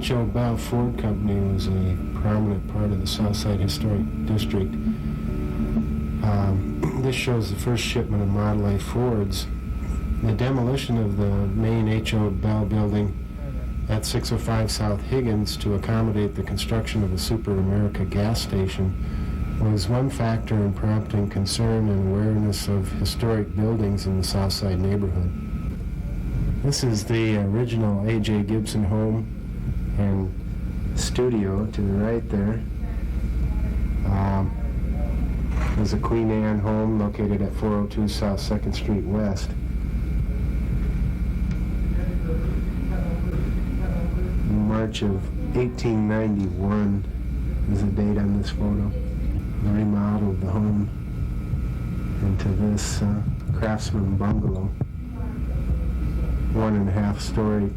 H.O. Bell Ford Company was a prominent part of the Southside Historic District. This shows the first shipment of Model A Fords. The demolition of the main H.O. Bell building at 605 South Higgins to accommodate the construction of a Super America gas station was one factor in prompting concern and awareness of historic buildings in the Southside neighborhood. This is the original A.J. Gibson home and studio to the right there. There's a Queen Anne home located at 402 South 2nd Street West. March of 1891 is the date on this photo. The remodel of the home into this craftsman bungalow. 1.5 story,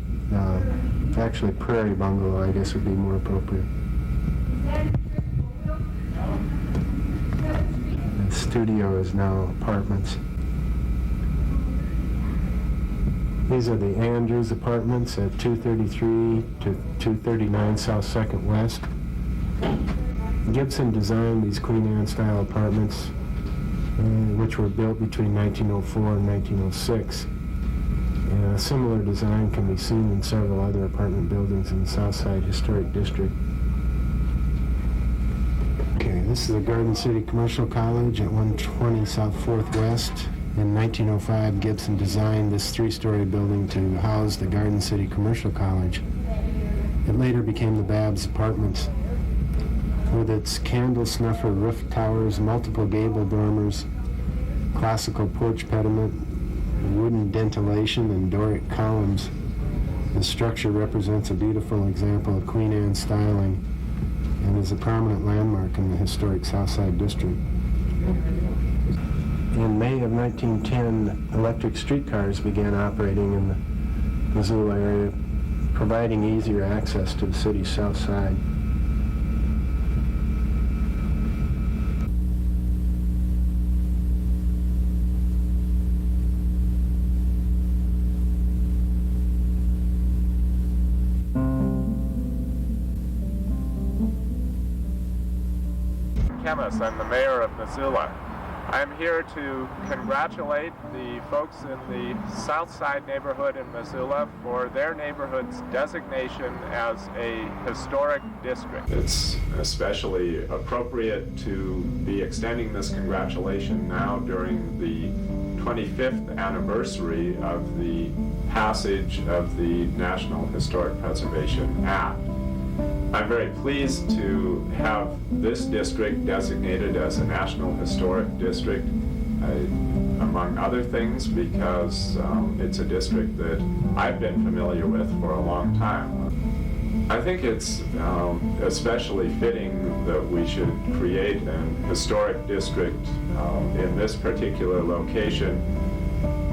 actually prairie bungalow I guess would be more appropriate. The studio is now apartments. These are the Andrews apartments at 233 to 239 South 2nd West. Gibson designed these Queen Anne style apartments, which were built between 1904 and 1906. A similar design can be seen in several other apartment buildings in the Southside Historic District. Okay, this is the Garden City Commercial College at 120 South 4th West. In 1905, Gibson designed this 3-story building to house the Garden City Commercial College. It later became the Babbs Apartments. With its candle snuffer roof towers, multiple gable dormers, classical porch pediment, wooden dentilation, and Doric columns, the structure represents a beautiful example of Queen Anne styling and is a prominent landmark in the historic Southside District. In May of 1910, electric streetcars began operating in the Missoula area, providing easier access to the city's south side. Kemmis. I'm the mayor of Missoula. I'm here to congratulate the folks in the Southside neighborhood in Missoula for their neighborhood's designation as a historic district. It's especially appropriate to be extending this congratulation now during the 25th anniversary of the passage of the National Historic Preservation Act. I'm very pleased to have this district designated as a National Historic District, among other things, because it's a district that I've been familiar with for a long time. I think it's especially fitting that we should create an historic district in this particular location,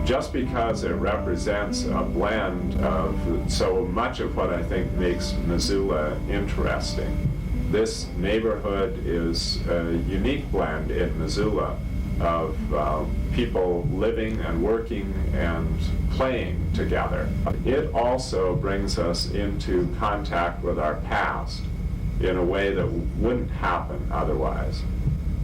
just because it represents a blend of so much of what I think makes Missoula interesting. This neighborhood is a unique blend in Missoula of people living and working and playing together. It also brings us into contact with our past in a way that wouldn't happen otherwise.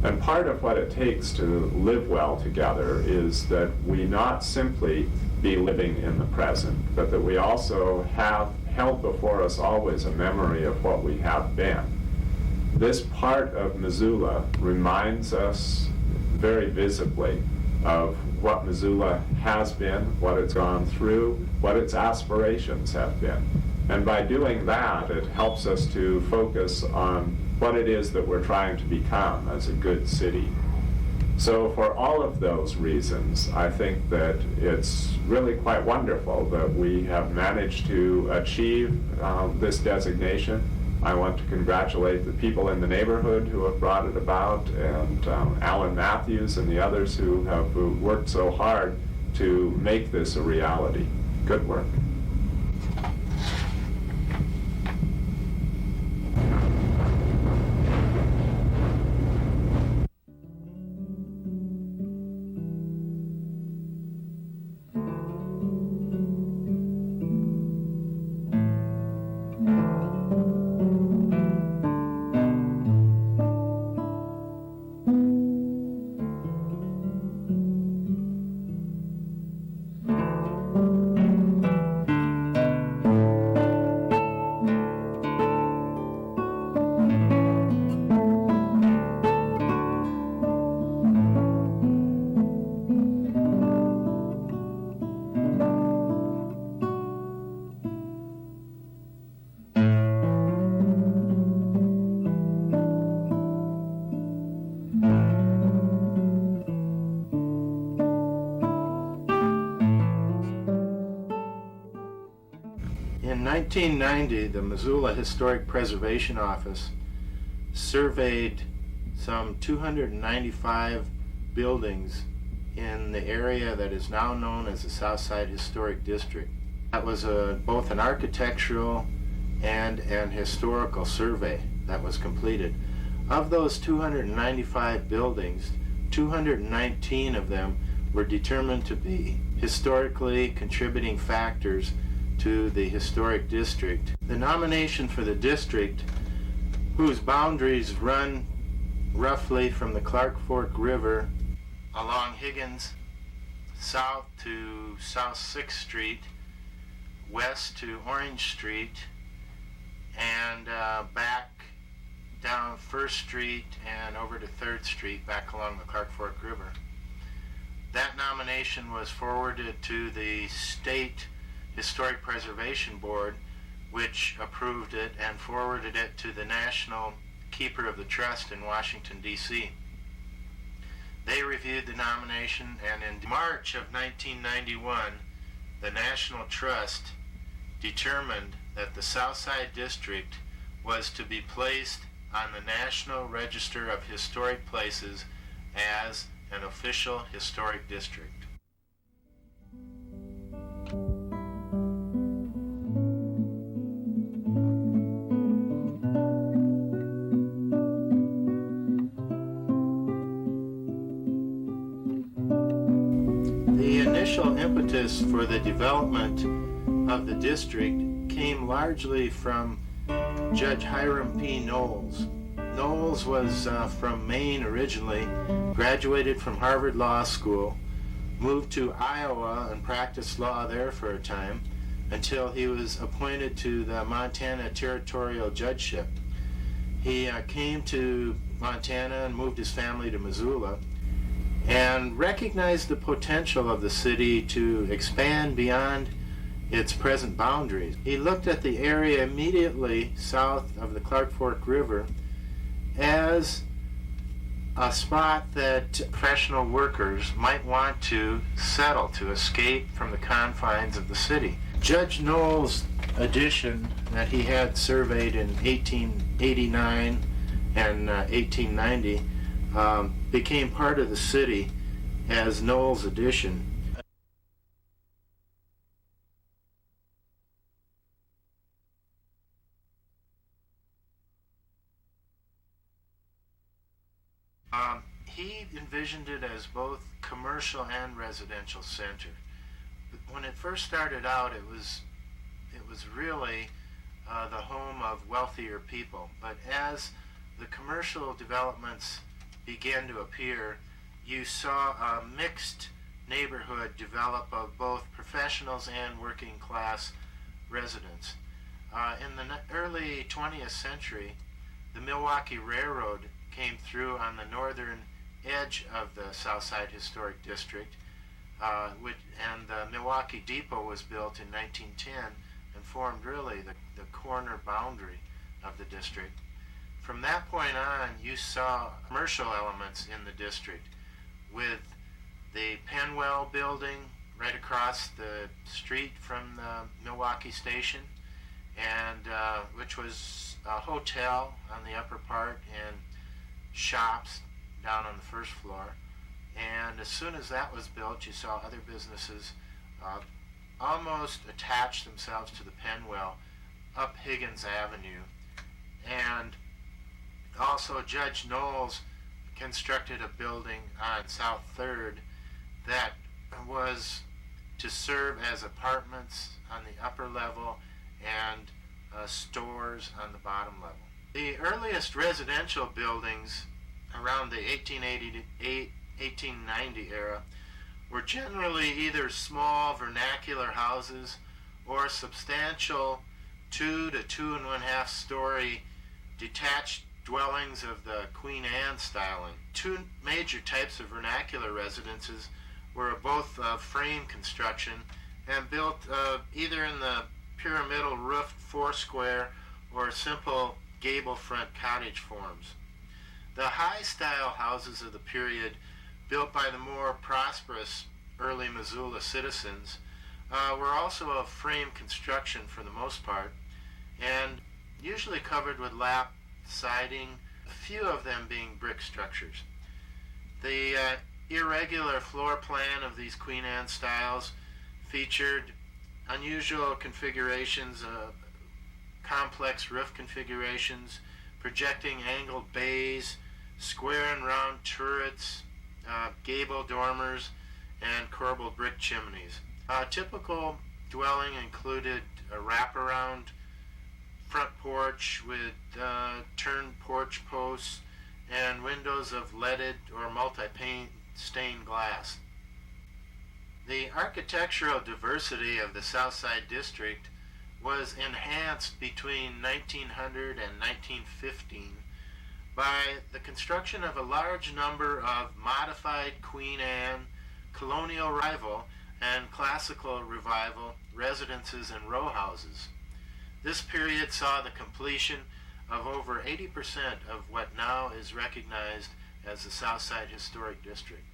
And part of what it takes to live well together is that we not simply be living in the present, but that we also have held before us always a memory of what we have been. This part of Missoula reminds us very visibly of what Missoula has been, what it's gone through, what its aspirations have been. And by doing that, it helps us to focus on what it is that we're trying to become as a good city. So for all of those reasons, I think that it's really quite wonderful that we have managed to achieve this designation. I want to congratulate the people in the neighborhood who have brought it about, and Allan Mathews and the others who have worked so hard to make this a reality. Good work. In 1990, the Missoula Historic Preservation Office surveyed some 295 buildings in the area that is now known as the Southside Historic District. That was both an architectural and an historical survey that was completed. Of those 295 buildings, 219 of them were determined to be historically contributing factors to the historic district. The nomination for the district, whose boundaries run roughly from the Clark Fork River along Higgins south to South 6th Street, west to Orange Street, and back down 1st Street and over to 3rd Street back along the Clark Fork River. That nomination was forwarded to the State Historic Preservation Board, which approved it and forwarded it to the National Keeper of the Trust in Washington, D.C. They reviewed the nomination, and in March of 1991, the National Trust determined that the Southside District was to be placed on the National Register of Historic Places as an official historic district. The initial impetus for the development of the district came largely from Judge Hiram P. Knowles. Knowles was from Maine originally, graduated from Harvard Law School, moved to Iowa and practiced law there for a time until he was appointed to the Montana Territorial Judgeship. He came to Montana and moved his family to Missoula and recognized the potential of the city to expand beyond its present boundaries. He looked at the area immediately south of the Clark Fork River as a spot that professional workers might want to settle to escape from the confines of the city. Judge Knowles' addition that he had surveyed in 1889 and 1890 became part of the city as Knowles' addition. He envisioned it as both commercial and residential center. But when it first started out, it was really the home of wealthier people. But as the commercial developments began to appear, you saw a mixed neighborhood develop of both professionals and working class residents. In the early 20th century, the Milwaukee Railroad came through on the northern edge of the Southside Historic District, and the Milwaukee Depot was built in 1910 and formed really the corner boundary of the district. From that point on, you saw commercial elements in the district, with the Penwell building right across the street from the Milwaukee station, and which was a hotel on the upper part and shops down on the first floor. And as soon as that was built, you saw other businesses almost attach themselves to the Penwell up Higgins Avenue. And also Judge Knowles constructed a building on South 3rd that was to serve as apartments on the upper level and stores on the bottom level. The earliest residential buildings around the 1890 era were generally either small vernacular houses or substantial 2 to 2.5 story detached dwellings of the Queen Anne styling. Two major types of vernacular residences were both frame construction and built either in the pyramidal roofed four-square or simple gable front cottage forms. The high-style houses of the period, built by the more prosperous early Missoula citizens, were also of frame construction for the most part, and usually covered with lap siding, a few of them being brick structures. The irregular floor plan of these Queen Anne styles featured unusual configurations, complex roof configurations, projecting angled bays, square and round turrets, gable dormers, and corbelled brick chimneys. A typical dwelling included a wraparound front porch with turned porch posts and windows of leaded or multi-pane stained glass. The architectural diversity of the Southside district was enhanced between 1900 and 1915 by the construction of a large number of modified Queen Anne, colonial revival, and classical revival residences and row houses. This period saw the completion of over 80% of what now is recognized as the Southside Historic District.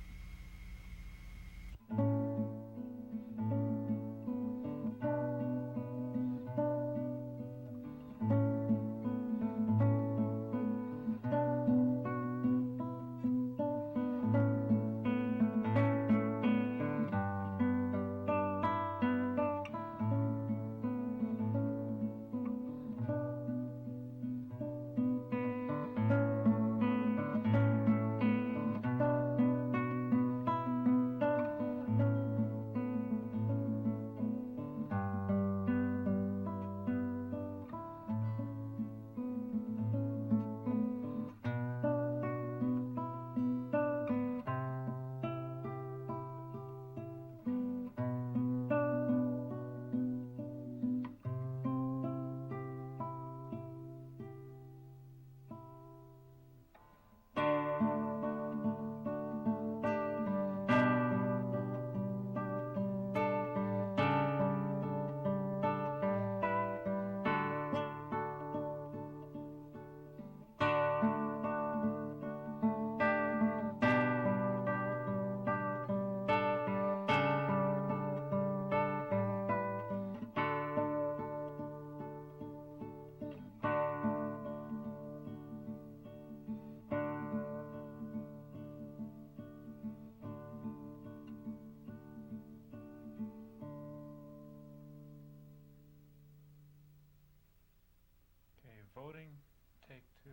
Voting, take 2.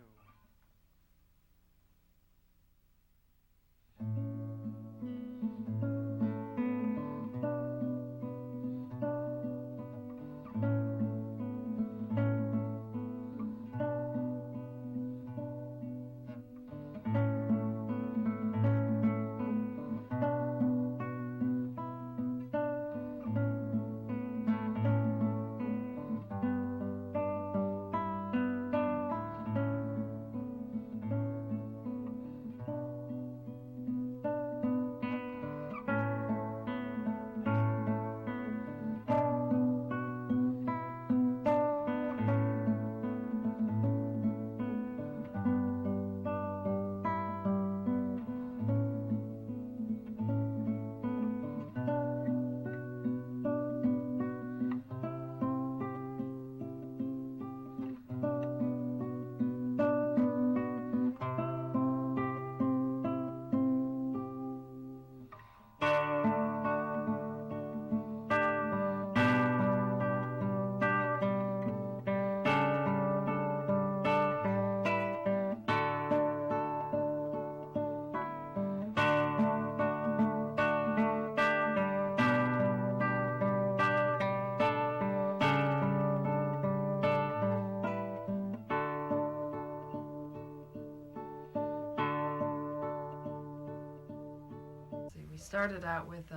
Started out with,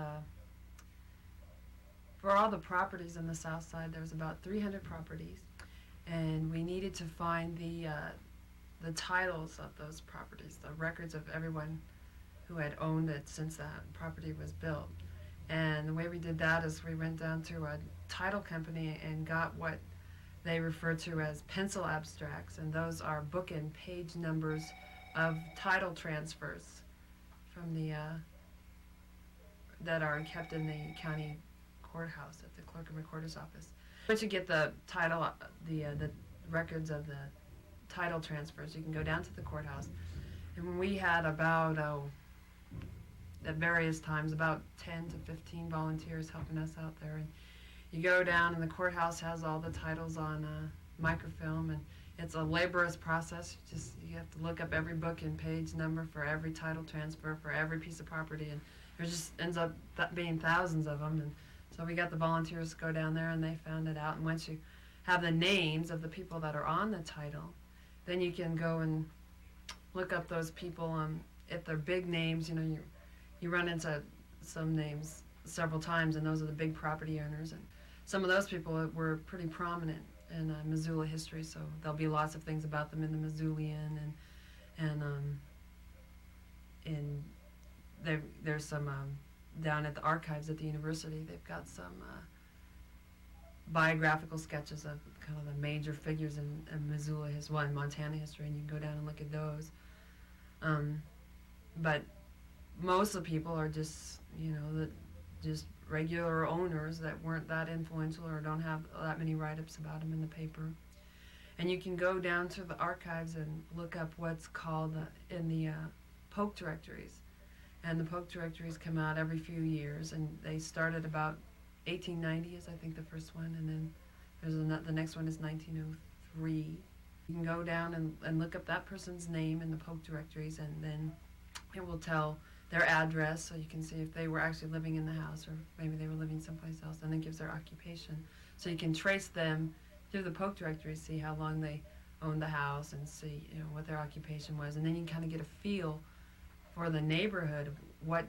for all the properties in the South Side, there was about 300 properties, and we needed to find the titles of those properties, the records of everyone who had owned it since that property was built. And the way we did that is we went down to a title company and got what they refer to as pencil abstracts, and those are book and page numbers of title transfers from the that are kept in the county courthouse at the clerk and recorder's office. Once you get the title, the records of the title transfers, you can go down to the courthouse. And we had about, at various times, about 10 to 15 volunteers helping us out there. And you go down, and the courthouse has all the titles on microfilm, and it's a laborious process. You have to look up every book and page number for every title transfer for every piece of property, and there just ends up being thousands of them. And so we got the volunteers to go down there, and they found it out. And once you have the names of the people that are on the title, then you can go and look up those people. If they're big names, you run into some names several times, and those are the big property owners. And some of those people were pretty prominent in Missoula history, so there'll be lots of things about them in the Missoulian, and there's some down at the archives at the university. They've got some biographical sketches of kind of the major figures in Missoula history, in Montana history, and you can go down and look at those. But most of the people are just just regular owners that weren't that influential or don't have that many write-ups about them in the paper. And you can go down to the archives and look up what's called in the polk directories. And the polk directories come out every few years, and they started about 1890 is I think the first one, and then there's the next one is 1903. You can go down and look up that person's name in the polk directories, and then it will tell their address, so you can see if they were actually living in the house or maybe they were living someplace else, and it gives their occupation. So you can trace them through the polk directory, see how long they owned the house and see what their occupation was, and then you can kind of get a feel for the neighborhood, what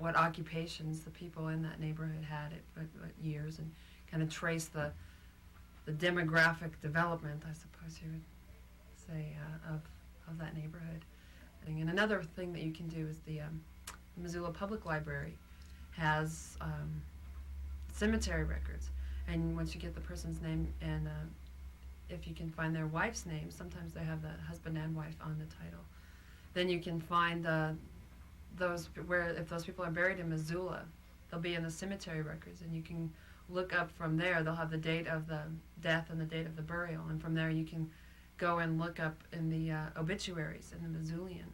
occupations the people in that neighborhood had at what years, and kind of trace the demographic development, I suppose you would say, of that neighborhood. And another thing that you can do is the Missoula Public Library has cemetery records, and once you get the person's name, and if you can find their wife's name, sometimes they have the husband and wife on the title, then you can find if those people are buried in Missoula, they'll be in the cemetery records, and you can look up from there. They'll have the date of the death and the date of the burial, and from there you can go and look up in the obituaries in the Missoulian.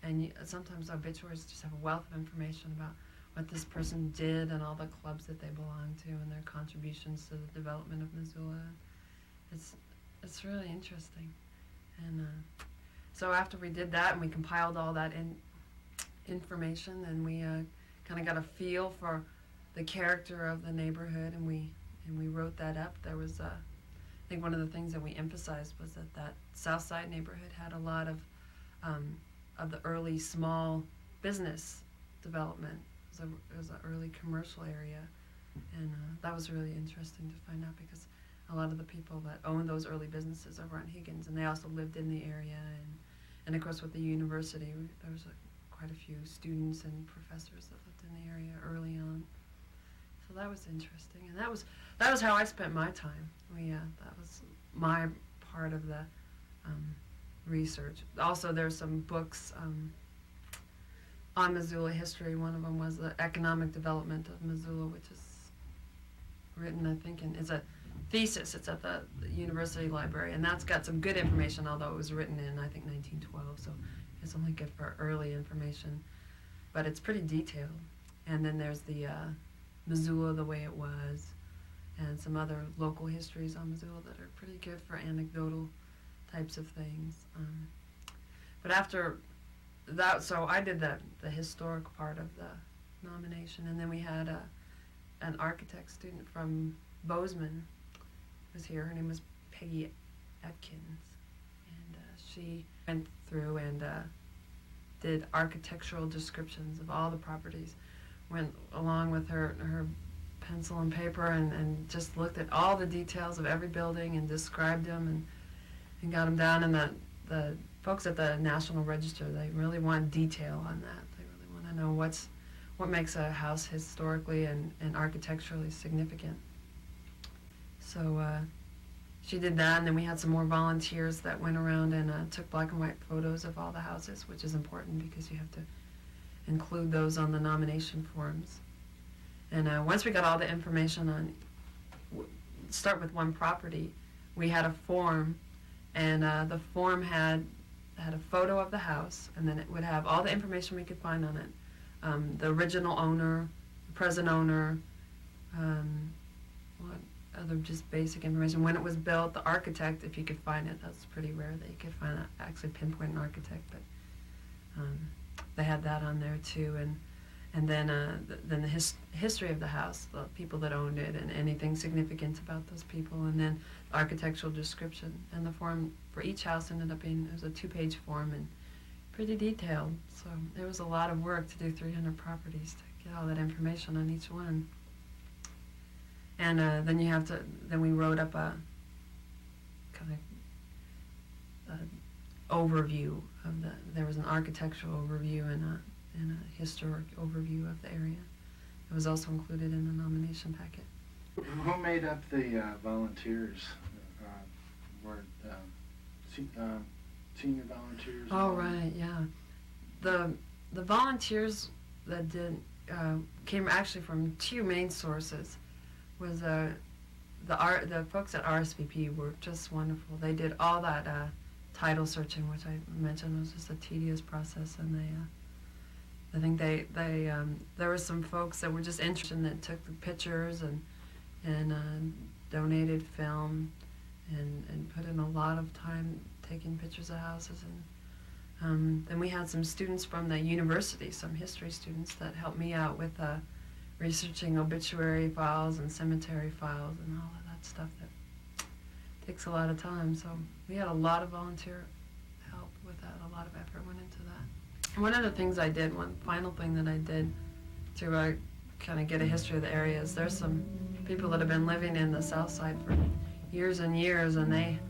And sometimes obituaries just have a wealth of information about what this person did and all the clubs that they belonged to and their contributions to the development of Missoula. It's really interesting. And so after we did that and we compiled all that information, and we kind of got a feel for the character of the neighborhood, and we wrote that up. There was I think one of the things that we emphasized was that Southside neighborhood had a lot of the early small business development. It was an early commercial area, and that was really interesting to find out, because a lot of the people that owned those early businesses over on Higgins, and they also lived in the area, and of course with the university, there was quite a few students and professors that lived in the area early on. So that was interesting, and that was how I spent my time. That was my part of the research. Also, there's some books on Missoula history. One of them was the economic development of Missoula, which is written, I think, and it's a thesis. It's at the university library, and that's got some good information, although it was written in, I think, 1912, so it's only good for early information, but it's pretty detailed. And then there's the Missoula the way it was, and some other local histories on Missoula that are pretty good for anecdotal types of things. But after that, so I did the historic part of the nomination, and then we had an architect student from Bozeman was here. Her name was Peggy Atkins, and she went through and did architectural descriptions of all the properties, went along with her pencil and paper, and just looked at all the details of every building and described them and got them down. And the folks at the National Register, they really want detail on that. They really want to know what makes a house historically and architecturally significant. So she did that, and then we had some more volunteers that went around and took black and white photos of all the houses, which is important because you have to include those on the nomination forms. And once we got all the information on, start with one property, we had a form, and the form had a photo of the house, and then it would have all the information we could find on it. The original owner, the present owner, what other just basic information. When it was built, the architect, if you could find it. That's pretty rare that you could find that, actually pinpoint an architect, but they had that on there too. And then the history of the house, the people that owned it, and anything significant about those people, and then the architectural description. And the form for each house ended up being, it was a 2-page form and pretty detailed. So there was a lot of work to do 300 properties to get all that information on each one. And then we wrote up a kind of overview of there was an architectural overview and a historic overview of the area. It was also included in the nomination packet. Who made up the volunteers? Were senior volunteers? Oh, right, yeah. The volunteers that did came actually from 2 main sources. Was the folks at RSVP were just wonderful. They did all that title searching, which I mentioned was just a tedious process, and I think there were some folks that were just interested and that took the pictures and donated film and put in a lot of time taking pictures of houses. And then we had some students from the university, some history students that helped me out with researching obituary files and cemetery files and all of that stuff that takes a lot of time. So we had a lot of volunteer help with that. A lot of effort went into that. One of the things I did, one final thing that I did to kind of get a history of the area is there's some people that have been living in the Southside for years and years, and they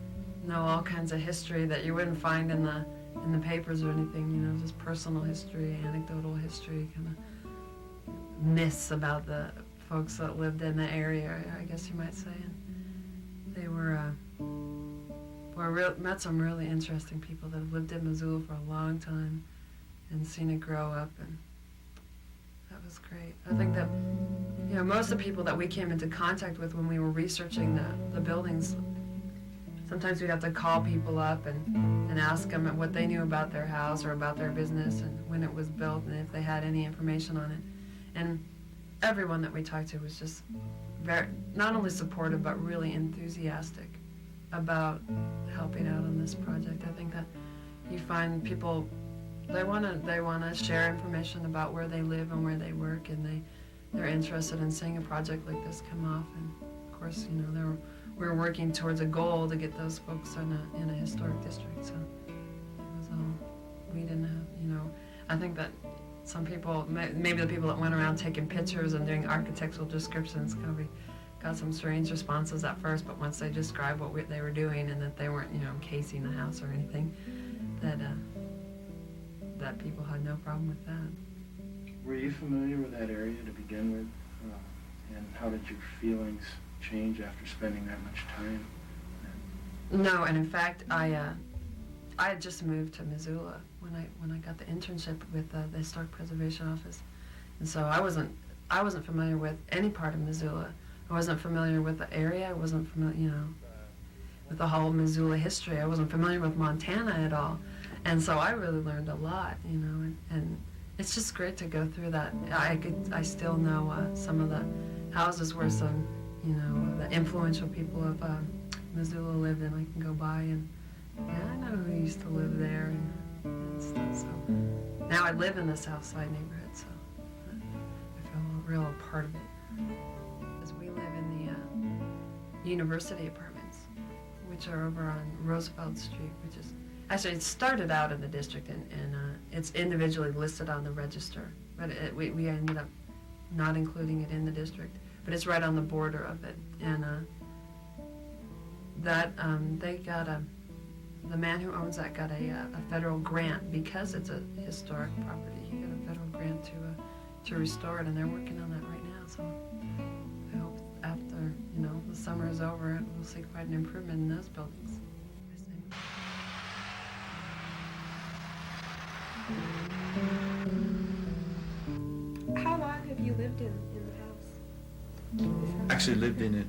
know all kinds of history that you wouldn't find in the papers or anything, you know, just personal history, anecdotal history, kind of myths about the folks that lived in the area, I guess you might say. And they met some really interesting people that have lived in Missoula for a long time and seen it grow up, and that was great. I think that, you know, most of the people that we came into contact with when we were researching the buildings, sometimes we'd have to call people up and ask them what they knew about their house or about their business and when it was built and if they had any information on it. And everyone that we talked to was just very, not only supportive, but really enthusiastic about helping out on this project. I think that you find people, they want to share information about where they live and where they work, and they're interested in seeing a project like this come off. And of course, you know, we're working towards a goal to get those folks in a historic district. So it was all, we didn't have, you know, I think that some people, maybe the people that went around taking pictures and doing architectural descriptions, got some strange responses at first, but once they described what they were doing and that they weren't, you know, encasing the house or anything, that people had no problem with that. Were you familiar with that area to begin with? And how did your feelings change after spending that much time? No, and in fact, I had just moved to Missoula when I got the internship with the Historic Preservation Office, and so I wasn't familiar with any part of Missoula. I wasn't familiar with the area. I wasn't familiar, you know, with the whole Missoula history. I wasn't familiar with Montana at all, and so I really learned a lot, you know, and it's just great to go through that. I still know some of the houses where some, you know, the influential people of Missoula lived, and I can go by and, yeah, I know who used to live there and stuff. So now I live in the Southside neighborhood, so I feel a real part of it. Because we live in the university apartments, which are over on Roosevelt Street, which is actually, it started out in the district, and it's individually listed on the register, but we ended up not including it in the district, but it's right on the border of it, and they got the man who owns that got a federal grant because it's a historic property. He got a federal grant to restore it, and they're working on that right now. So I hope after, you know, the summer is over, we'll see quite an improvement in those buildings. How long have you lived in the house? Actually lived in it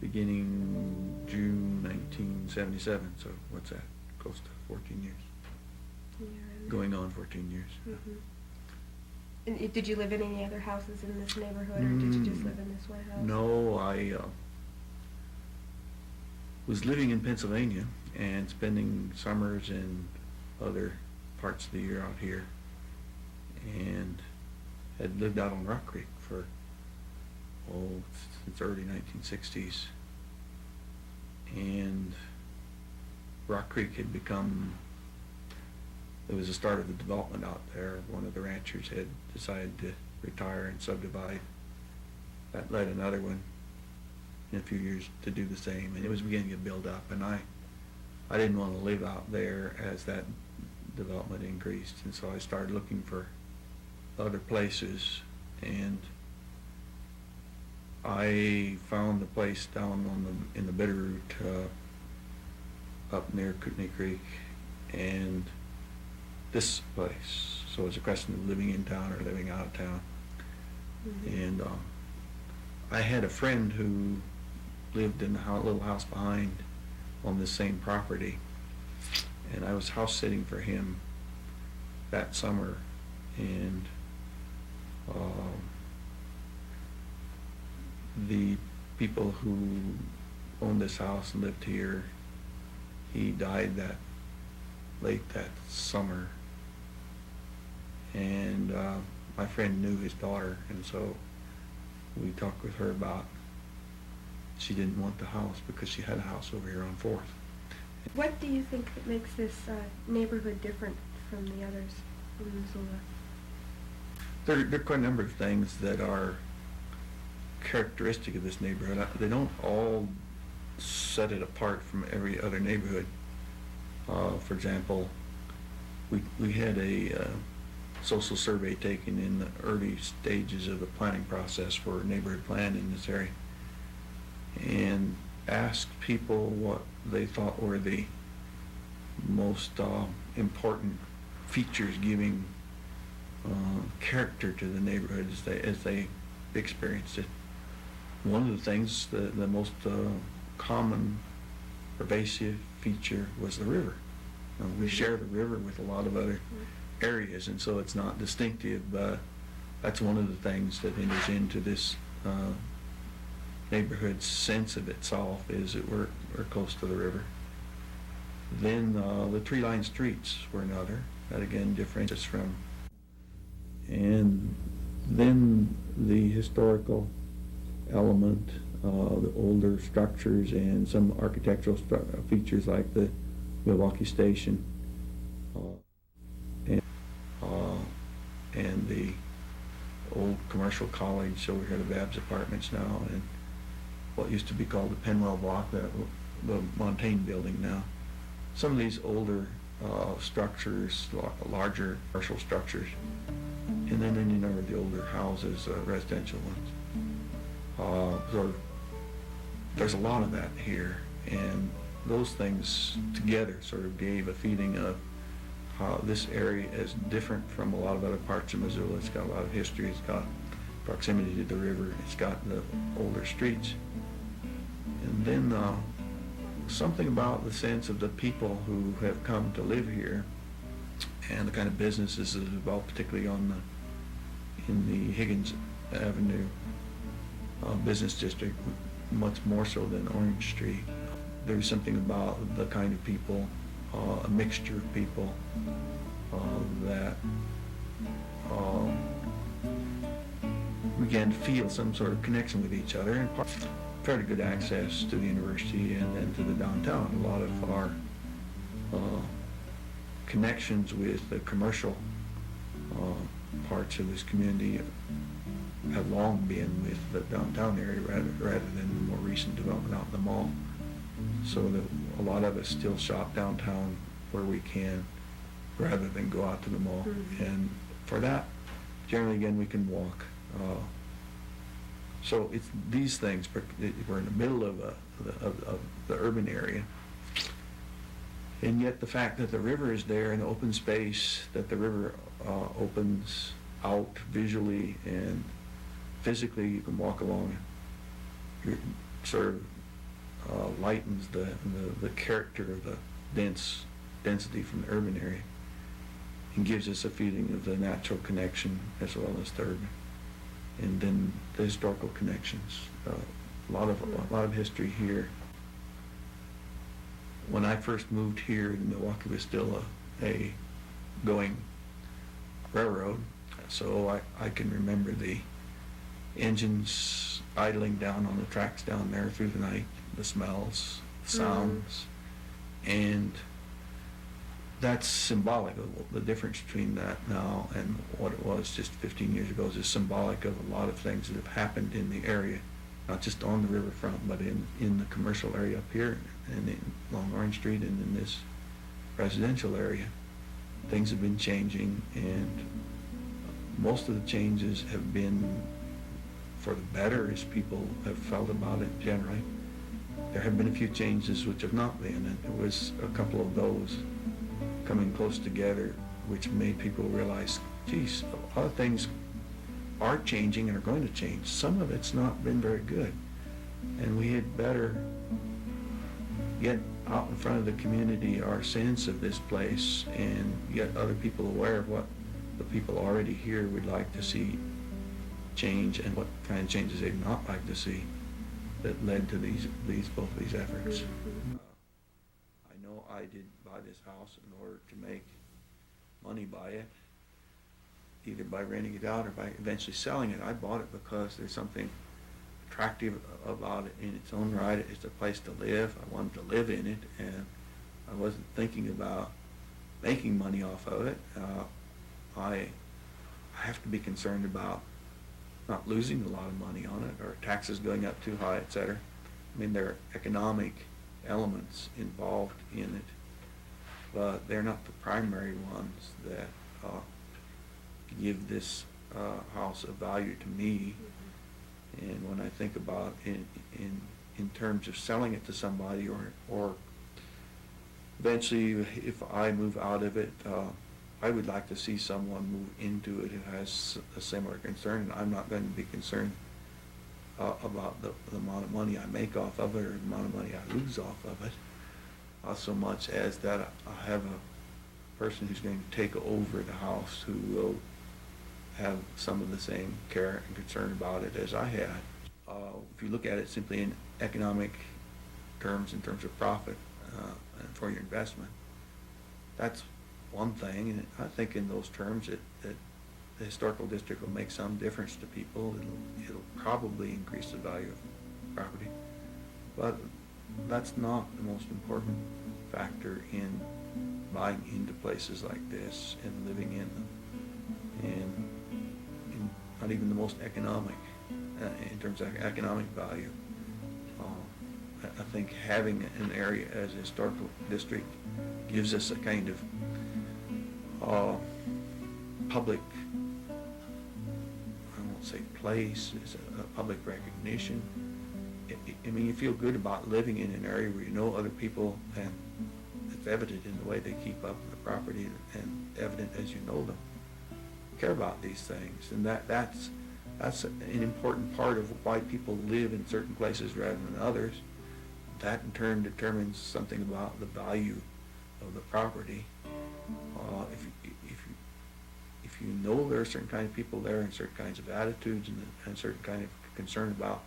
beginning June 1977, so what's that? Close to 14 years. Yeah, Going on 14 years. Mm-hmm. And did you live in any other houses in this neighborhood, or did you just live in this one house? No, I was living in Pennsylvania and spending summers and other parts of the year out here, and had lived out on Rock Creek for, since early 1960s. And Rock Creek had become, it was the start of the development out there. One of the ranchers had decided to retire and subdivide. That led another one in a few years to do the same, and it was beginning to build up, and I didn't want to live out there as that development increased, and so I started looking for other places, and I found a place down in the Bitterroot up near Kootenai Creek, and this place. So it's a question of living in town or living out of town. Mm-hmm. And I had a friend who lived in a little house behind on this same property, and I was house sitting for him that summer, and the people who owned this house and lived here, he died late that summer, and my friend knew his daughter, and so we talked with her about she didn't want the house because she had a house over here on 4th. What do you think that makes this neighborhood different from the others in Missoula? There are quite a number of things that are characteristic of this neighborhood. They don't all set it apart from every other neighborhood. For example, we had a social survey taken in the early stages of the planning process for neighborhood plan in this area, and asked people what they thought were the most important features giving character to the neighborhood as they experienced it. One of the things, the most common pervasive feature was the river. We share the river with a lot of other areas, and so it's not distinctive. That's one of the things that enters into this neighborhood's sense of itself, is that we're close to the river. Then the tree-lined streets were another. That again differentiates from. And then the historical element, the older structures and some architectural features like the Milwaukee Station and the old commercial college over here, the Babs Apartments now, and what used to be called the Penwell Block, the Montaigne building now. Some of these older structures, larger commercial structures, and then any number of the older houses, residential ones. So there's a lot of that here, and those things together sort of gave a feeling of how this area is different from a lot of other parts of Missoula. It's got a lot of history, it's got proximity to the river, it's got the older streets. And then something about the sense of the people who have come to live here and the kind of businesses that have developed, particularly in the Higgins Avenue business district, much more so than Orange Street. There's something about the kind of people, a mixture of people that began to feel some sort of connection with each other, and fairly good access to the university and then to the downtown. A lot of our connections with the commercial parts of this community have long been with the downtown area rather than the more recent development out in the mall. So that a lot of us still shop downtown where we can rather than go out to the mall. Mm-hmm. And for that, generally again, we can walk. So it's these things. We're in the middle of the urban area, and yet the fact that the river is there in open space, that the river opens out visually and physically you can walk along, it sort of lightens the character of the density from the urban area, and gives us a feeling of the natural connection as well as the urban. And then the historical connections. A lot of history here. When I first moved here, Milwaukee was still a going railroad, so I can remember the engines idling down on the tracks down there through the night, the smells, sounds, and that's symbolic of the difference between that now and what it was just 15 years ago. Is symbolic of a lot of things that have happened in the area, not just on the riverfront, but in the commercial area up here and along Orange Street and in this residential area. Things have been changing, and most of the changes have been for the better as people have felt about it generally. There have been a few changes which have not been, and it was a couple of those coming close together which made people realize, geez, a lot of things are changing and are going to change. Some of it's not been very good, and we had better get out in front of the community our sense of this place and get other people aware of what the people already here would like to see change and what kind of changes they'd not like to see that led to both of these efforts. I know I did buy this house in order to make money by it, either by renting it out or by eventually selling it. I bought it because there's something attractive about it in its own right. It's a place to live. I wanted to live in it, and I wasn't thinking about making money off of it. I have to be concerned about not losing a lot of money on it or taxes going up too high, etc. I mean, there are economic elements involved in it, but they're not the primary ones that give this house a value to me. And when I think about in terms of selling it to somebody or eventually if I move out of it, I would like to see someone move into it who has a similar concern. I'm not going to be concerned about the amount of money I make off of it or the amount of money I lose off of it, so much as that I have a person who's going to take over the house who will have some of the same care and concern about it as I had. If you look at it simply in economic terms, in terms of profit and for your investment, that's one thing, and I think in those terms that the historical district will make some difference to people. It'll probably increase the value of property, but that's not the most important factor in buying into places like this and living in them, and not even the most economic in terms of economic value. I think having an area as a historical district gives us a kind of public, I won't say place, it's a public recognition. I mean, you feel good about living in an area where you know other people, and it's evident in the way they keep up the property and evident as you know them, care about these things. And that's an important part of why people live in certain places rather than others. That in turn determines something about the value of the property. If you know there are certain kind of people there and certain kinds of attitudes and certain kind of concern about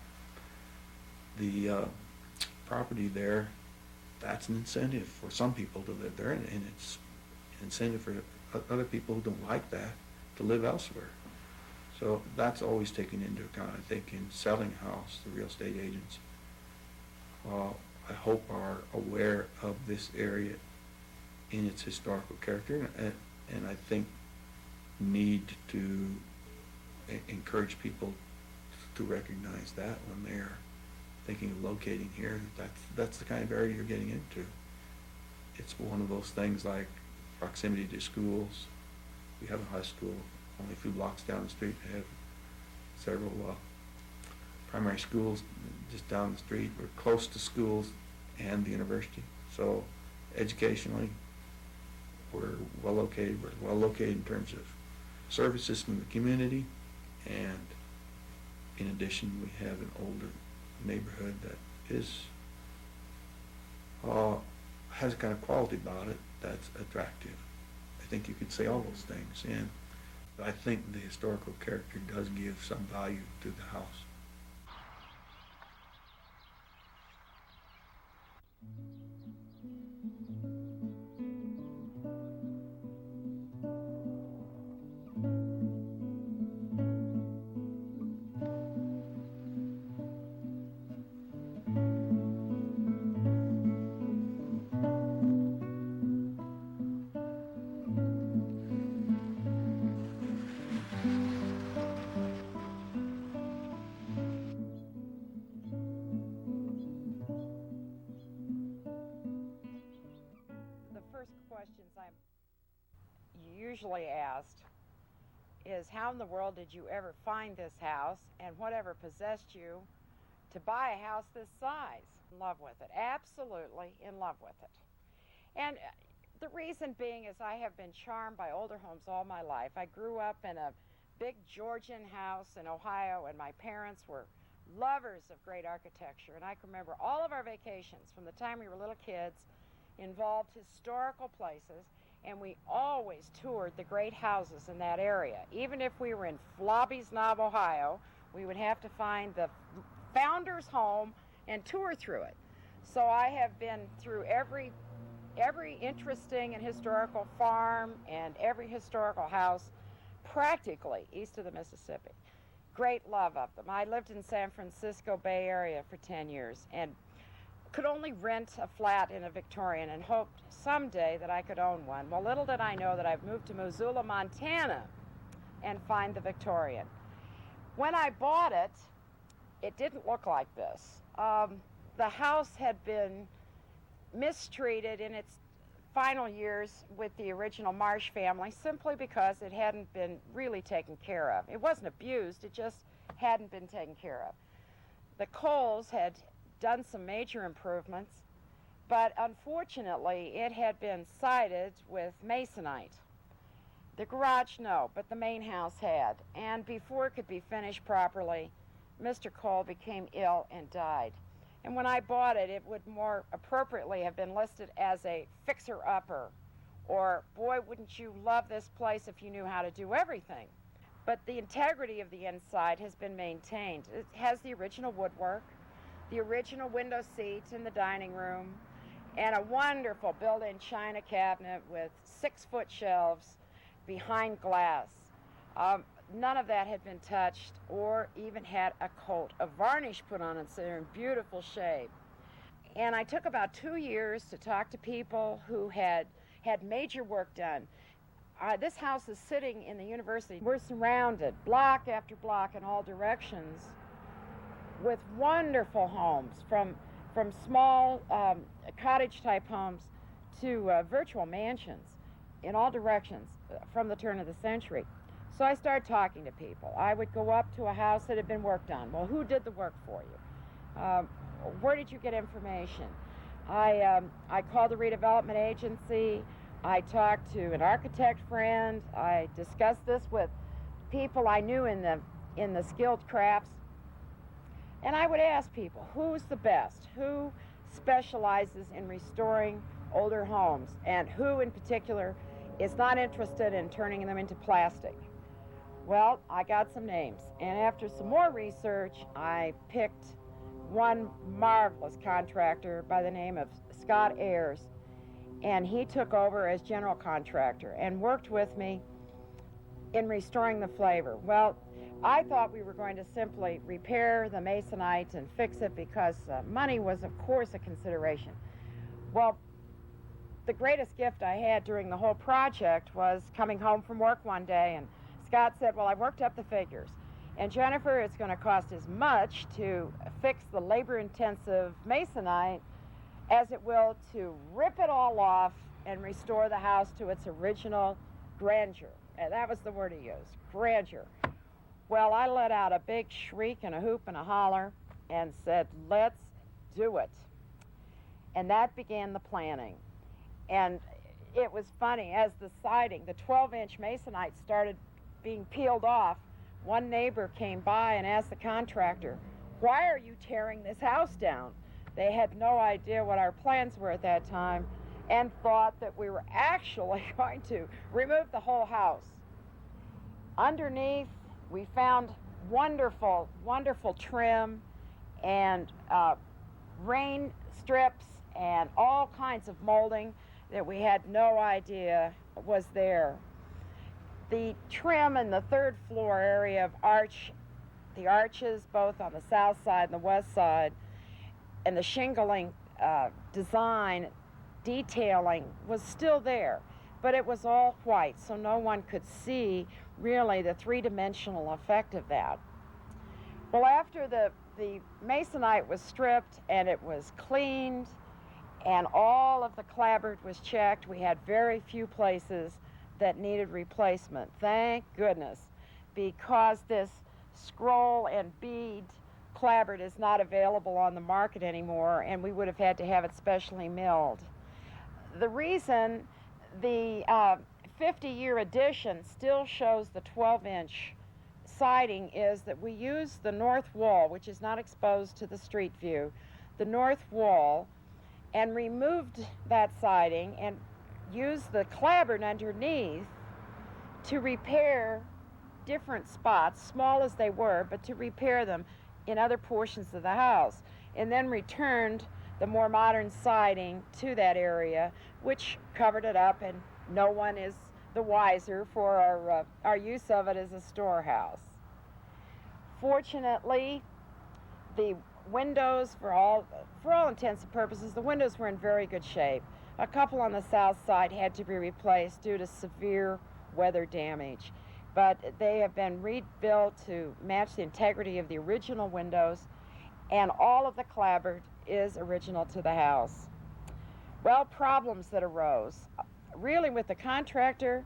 the property there, that's an incentive for some people to live there, and it's an incentive for other people who don't like that to live elsewhere. So that's always taken into account, I think, in selling a house. The real estate agents, I hope, are aware of this area in its historical character, and I think need to encourage people to recognize that when they're thinking of locating here. That's the kind of area you're getting into. It's one of those things like proximity to schools. We have a high school only a few blocks down the street. We have several primary schools just down the street. We're close to schools and the university. So educationally, we're well located. We're well located in terms of services from the community, and In addition, we have an older neighborhood that is has a kind of quality about it that's attractive. I think you could say all those things, and I think the historical character does give some value to the house. Questions I'm usually asked is, how in the world did you ever find this house, and whatever possessed you to buy a house this size? In love with it, absolutely in love with it. And the reason being is I have been charmed by older homes all my life. I grew up in a big Georgian house in Ohio, and my parents were lovers of great architecture, and I can remember all of our vacations from the time we were little kids involved historical places, and we always toured the great houses in that area. Even if we were in Flobby's Knob, Ohio, we would have to find the founder's home and tour through it. So I have been through every interesting and historical farm and every historical house practically east of the Mississippi. Great love of them. I lived in San Francisco Bay Area for 10 years and could only rent a flat in a Victorian and hoped someday that I could own one. Well, little did I know that I've moved to Missoula, Montana, and find the Victorian. When I bought it, it didn't look like this. The house had been mistreated in its final years with the original Marsh family simply because it hadn't been really taken care of. It wasn't abused, it just hadn't been taken care of. The Coles had done some major improvements, but unfortunately it had been sided with masonite. The garage, no, but the main house had. And before it could be finished properly, Mr. Cole became ill and died. And when I bought it, it would more appropriately have been listed as a fixer-upper, or, boy, wouldn't you love this place if you knew how to do everything. But the integrity of the inside has been maintained. It has the original woodwork, the original window seat in the dining room, and a wonderful built-in china cabinet with 6-foot shelves behind glass. None of that had been touched or even had a coat of varnish put on it, so they're in beautiful shape. And I took about 2 years to talk to people who had major work done. This house is sitting in the university. We're surrounded block after block in all directions with wonderful homes, from small cottage-type homes to virtual mansions in all directions from the turn of the century. So I started talking to people. I would go up to a house that had been worked on. Well, who did the work for you? Where did you get information? I called the redevelopment agency. I talked to an architect friend. I discussed this with people I knew in the skilled crafts. And I would ask people, who's the best? Who specializes in restoring older homes? And who in particular is not interested in turning them into plastic? Well, I got some names. And after some more research, I picked one marvelous contractor by the name of Scott Ayers. And he took over as general contractor and worked with me in restoring the flavor. Well, I thought we were going to simply repair the masonite and fix it because money was, of course, a consideration. Well, the greatest gift I had during the whole project was coming home from work one day, and Scott said, well, I've worked up the figures. And Jennifer, it's going to cost as much to fix the labor-intensive masonite as it will to rip it all off and restore the house to its original grandeur. And that was the word he used, grandeur. Well, I let out a big shriek and a hoop and a holler and said, let's do it. And that began the planning. And it was funny, as the siding, the 12-inch masonite started being peeled off, one neighbor came by and asked the contractor, "Why are you tearing this house down?" They had no idea what our plans were at that time and thought that we were actually going to remove the whole house. Underneath, we found wonderful, wonderful trim and rain strips and all kinds of molding that we had no idea was there. The trim in the third floor area of the arches both on the south side and the west side, and the shingling design, detailing was still there, but it was all white, so no one could see really the three-dimensional effect of that. Well, after the masonite was stripped and it was cleaned and all of the clapboard was checked, we had very few places that needed replacement. Thank goodness, because this scroll and bead clapboard is not available on the market anymore, and we would have had to have it specially milled. The reason the 50-year edition still shows the 12-inch siding is that we use the north wall, which is not exposed to the street view, the north wall, and removed that siding and used the clapboard underneath to repair different spots, small as they were, but to repair them in other portions of the house, and then returned the more modern siding to that area, which covered it up, and no one is the wiser for our use of it as a storehouse. Fortunately, the windows, for all intents and purposes, the windows were in very good shape. A couple on the south side had to be replaced due to severe weather damage, but they have been rebuilt to match the integrity of the original windows, and all of the clapboard is original to the house. Well, problems that arose. Really, with the contractor,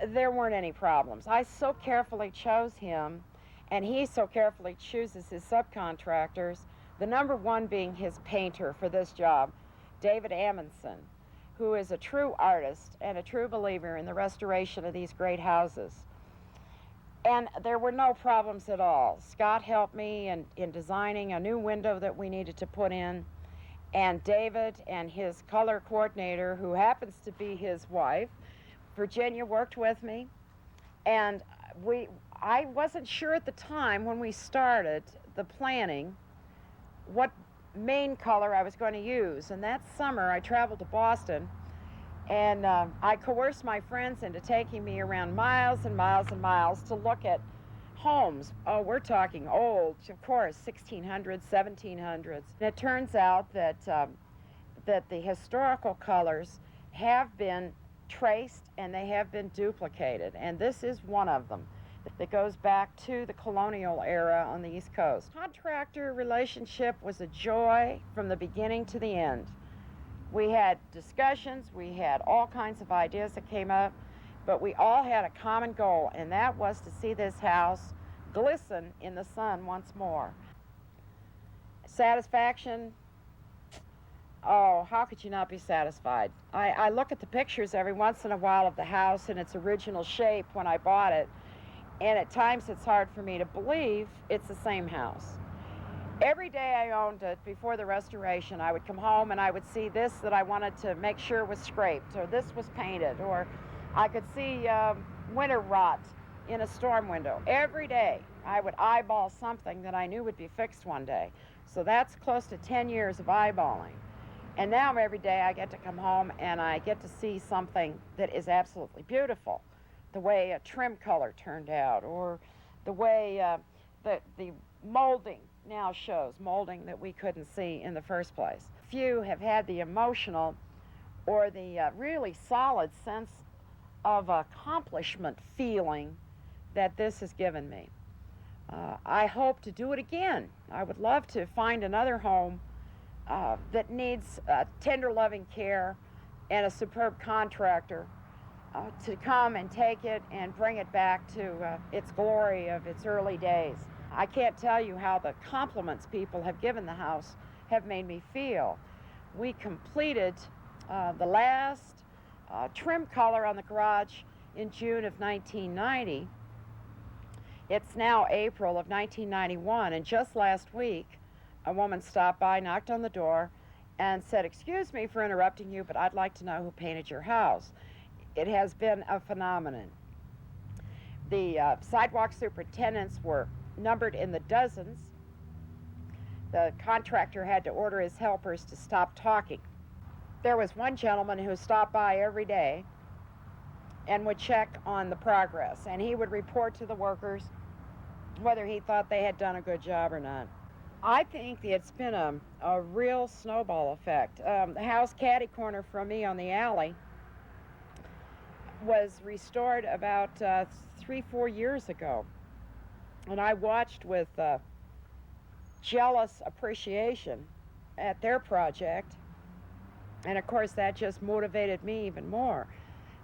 there weren't any problems. I so carefully chose him, and he so carefully chooses his subcontractors, the number one being his painter for this job, David Amundsen, who is a true artist and a true believer in the restoration of these great houses. And there were no problems at all. Scott helped me in designing a new window that we needed to put in, and David and his color coordinator, who happens to be his wife, Virginia, worked with me. And I wasn't sure at the time when we started the planning what main color I was going to use. And that summer I traveled to Boston, and I coerced my friends into taking me around miles and miles and miles to look at homes. Oh, we're talking old, of course, 1600s, 1700s. And it turns out that the historical colors have been traced and they have been duplicated, and this is one of them that goes back to the colonial era on the East Coast. Contractor relationship was a joy from the beginning to the end. We had discussions, we had all kinds of ideas that came up, but we all had a common goal, and that was to see this house glisten in the sun once more. Satisfaction, oh, how could you not be satisfied? I look at the pictures every once in a while of the house in its original shape when I bought it, and at times it's hard for me to believe it's the same house. Every day I owned it before the restoration, I would come home and I would see this that I wanted to make sure was scraped, or this was painted, or I could see winter rot in a storm window. Every day I would eyeball something that I knew would be fixed one day. So that's close to 10 years of eyeballing. And now every day I get to come home and I get to see something that is absolutely beautiful. The way a trim color turned out, or the way the molding now shows, molding that we couldn't see in the first place. Few have had the emotional or the really solid sense of accomplishment feeling that this has given me. I hope to do it again. I would love to find another home that needs tender, loving care and a superb contractor to come and take it and bring it back to its glory of its early days. I can't tell you how the compliments people have given the house have made me feel. We completed the last trim color on the garage in June of 1990, It's now April of 1991, and just last week, a woman stopped by, knocked on the door, and said, "Excuse me for interrupting you, but I'd like to know who painted your house." It has been a phenomenon. The sidewalk superintendents were numbered in the dozens. The contractor had to order his helpers to stop talking. There was one gentleman who stopped by every day and would check on the progress, and he would report to the workers whether he thought they had done a good job or not. I think it's been a real snowball effect. The house caddy corner from me on the alley was restored about 3-4 years ago, and I watched with jealous appreciation at their project, and of course that just motivated me even more.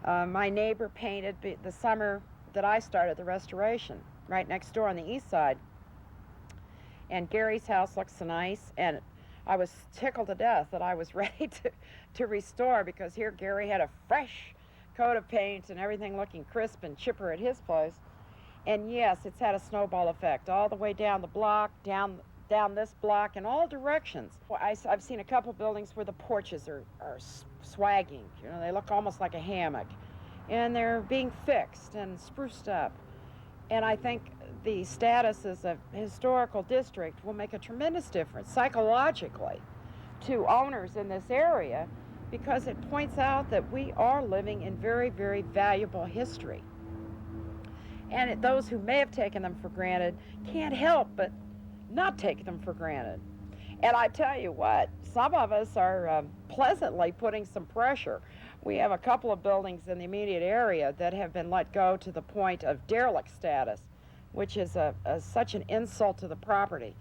My neighbor painted the summer that I started the restoration right next door on the east side, and Gary's house looks so nice, and I was tickled to death that I was ready to restore, because here Gary had a fresh coat of paint and everything looking crisp and chipper at his place. And yes, it's had a snowball effect all the way down the block, down this block, in all directions. I've seen a couple buildings where the porches are swagging. You know, they look almost like a hammock, and they're being fixed and spruced up. And I think the status as a historical district will make a tremendous difference psychologically to owners in this area, because it points out that we are living in very, very valuable history. And those who may have taken them for granted can't help but not take them for granted. And I tell you what, some of us are pleasantly putting some pressure. We have a couple of buildings in the immediate area that have been let go to the point of derelict status, which is such an insult to the property.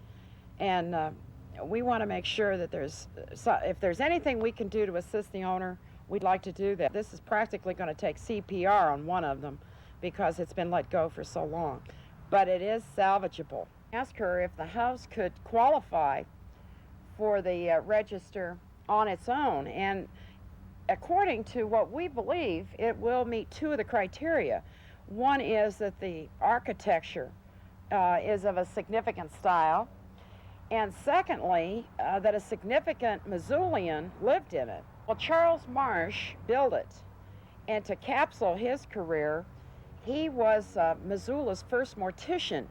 And we want to make sure that if there's anything we can do to assist the owner, we'd like to do that. This is practically going to take CPR on one of them because it's been let go for so long. But it is salvageable. Ask her if the house could qualify for the register on its own, and according to what we believe, it will meet two of the criteria. One is that the architecture is of a significant style, and secondly, that a significant Missoulian lived in it. Well, Charles Marsh built it, and to capsule his career, he was Missoula's first mortician,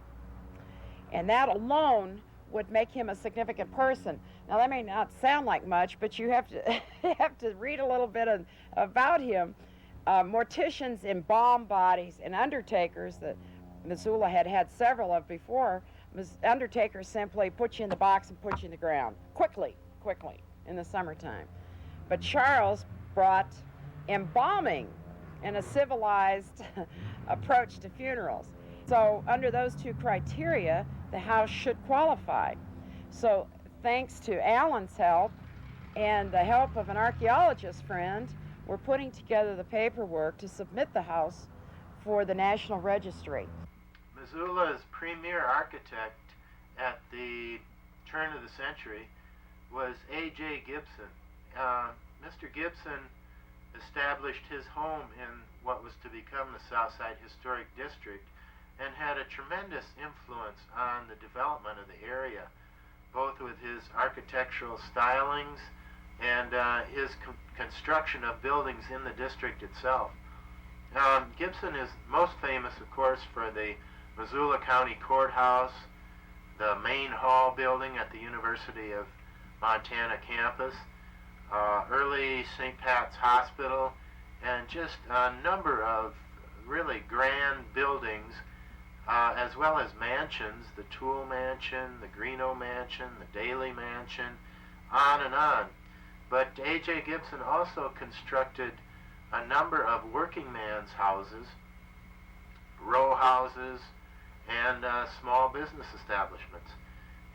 and that alone would make him a significant person. Now, that may not sound like much, but you have to have to read a little bit about him. Morticians embalm bodies, and undertakers that Missoula had several of before. Undertakers simply put you in the box and put you in the ground quickly in the summertime. But Charles brought embalming and a civilized approach to funerals. So under those two criteria, the house should qualify. So thanks to Allan's help and the help of an archaeologist friend, we're putting together the paperwork to submit the house for the National Registry. Missoula's premier architect at the turn of the century was A.J. Gibson. Mr. Gibson established his home in what was to become the Southside Historic District and had a tremendous influence on the development of the area, both with his architectural stylings and his construction of buildings in the district itself. Gibson is most famous, of course, for the Missoula County Courthouse, the main hall building at the University of Montana campus, early St. Pat's Hospital, and just a number of really grand buildings, as well as mansions, the Toole Mansion, the Greeno Mansion, the Daly Mansion, on and on. But A.J. Gibson also constructed a number of working man's houses, row houses, and small business establishments.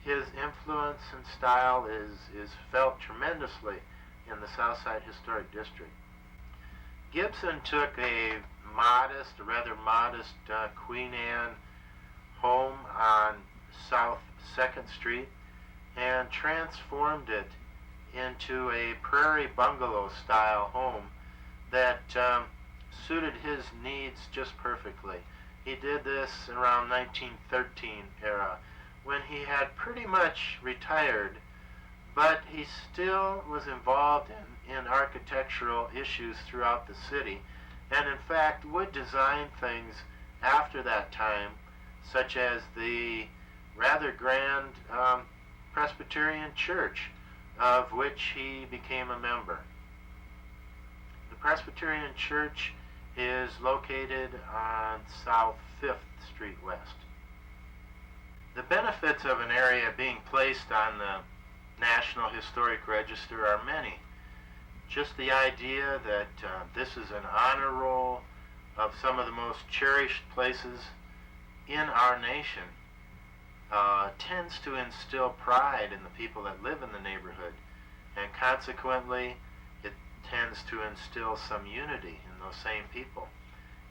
His influence and style is felt tremendously in the Southside Historic District. Gibson took a rather modest Queen Anne home on South 2nd Street and transformed it into a prairie bungalow style home that suited his needs just perfectly. He did this around 1913 era, when he had pretty much retired, but he still was involved in architectural issues throughout the city, and in fact would design things after that time, such as the rather grand Presbyterian Church, of which he became a member. The Presbyterian Church is located on South 5th Street West. The benefits of an area being placed on the National Historic Register are many. Just the idea that this is an honor roll of some of the most cherished places in our nation tends to instill pride in the people that live in the neighborhood, and consequently it tends to instill some unity in those same people.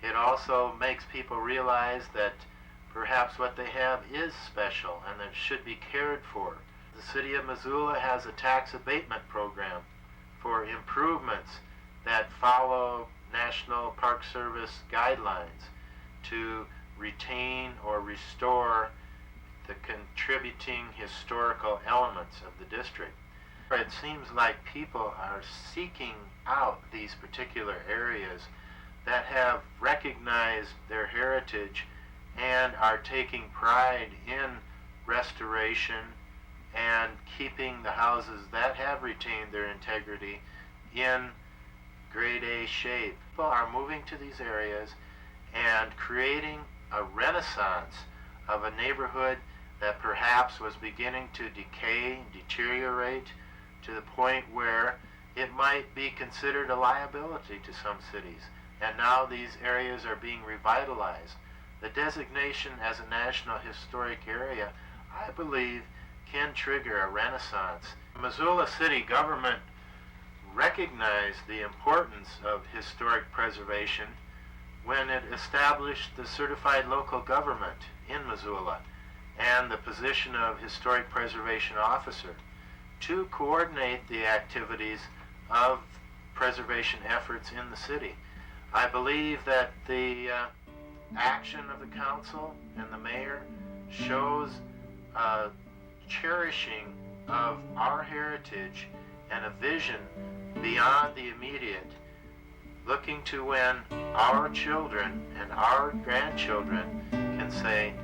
It also makes people realize that perhaps what they have is special and that should be cared for. The city of Missoula has a tax abatement program for improvements that follow National Park Service guidelines to retain or restore the contributing historical elements of the district. It seems like people are seeking out these particular areas that have recognized their heritage and are taking pride in restoration and keeping the houses that have retained their integrity in grade A shape. People are moving to these areas and creating a renaissance of a neighborhood that perhaps was beginning to decay, deteriorate, to the point where it might be considered a liability to some cities. And now these areas are being revitalized. The designation as a National Historic Area, I believe, can trigger a renaissance. Missoula City government recognized the importance of historic preservation when it established the certified local government in Missoula and the position of Historic Preservation Officer to coordinate the activities of preservation efforts in the city. I believe that the action of the council and the mayor shows a cherishing of our heritage and a vision beyond the immediate, looking to when our children and our grandchildren can say,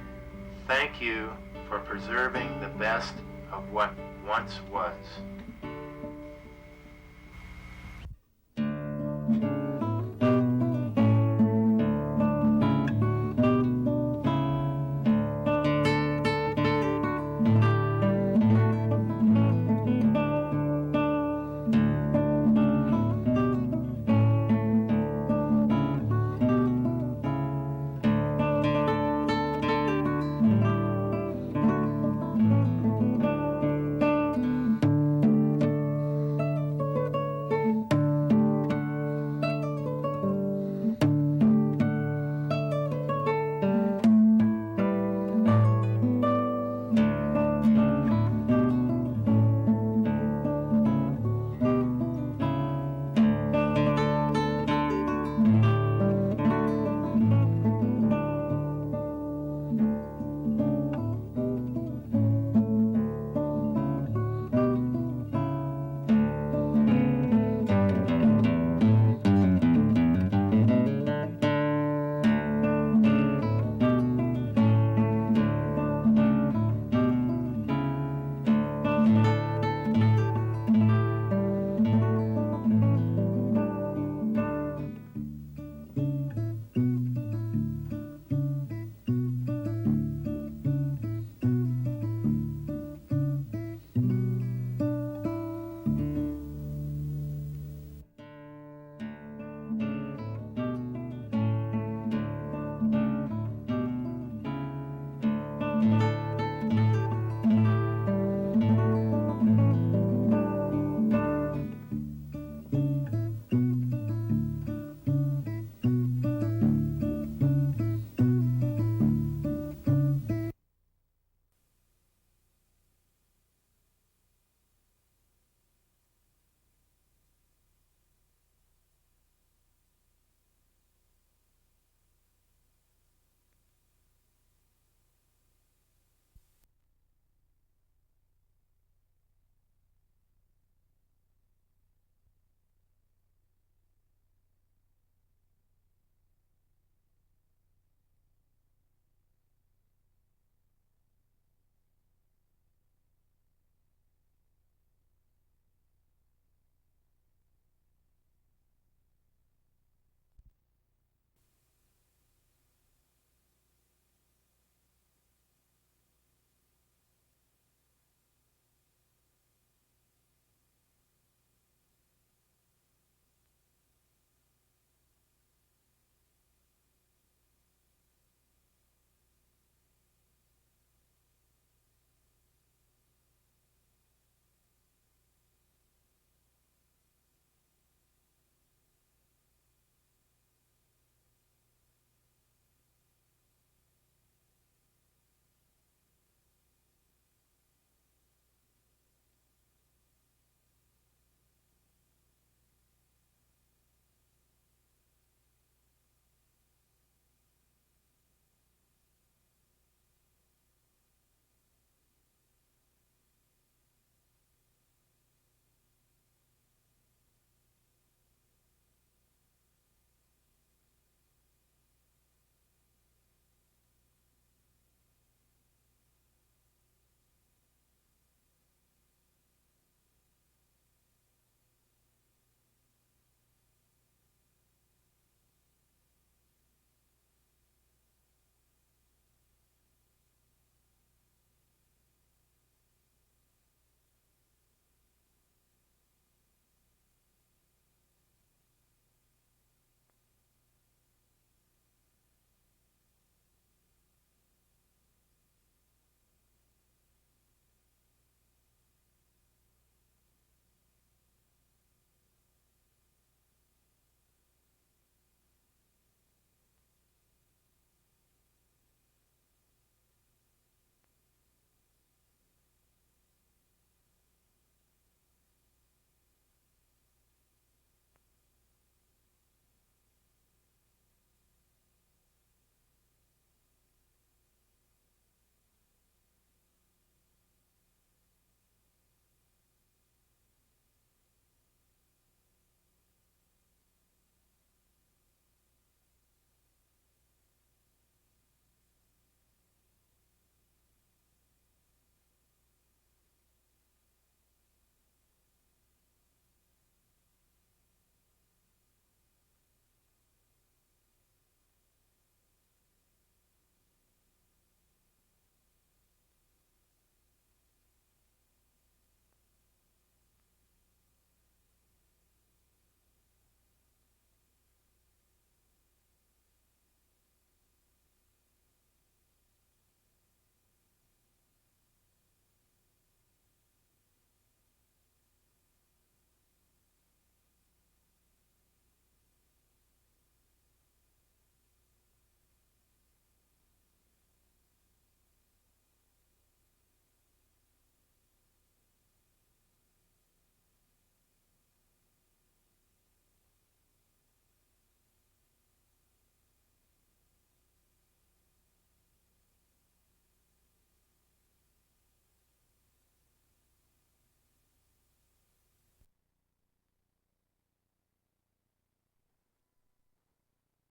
thank you for preserving the best of what once was.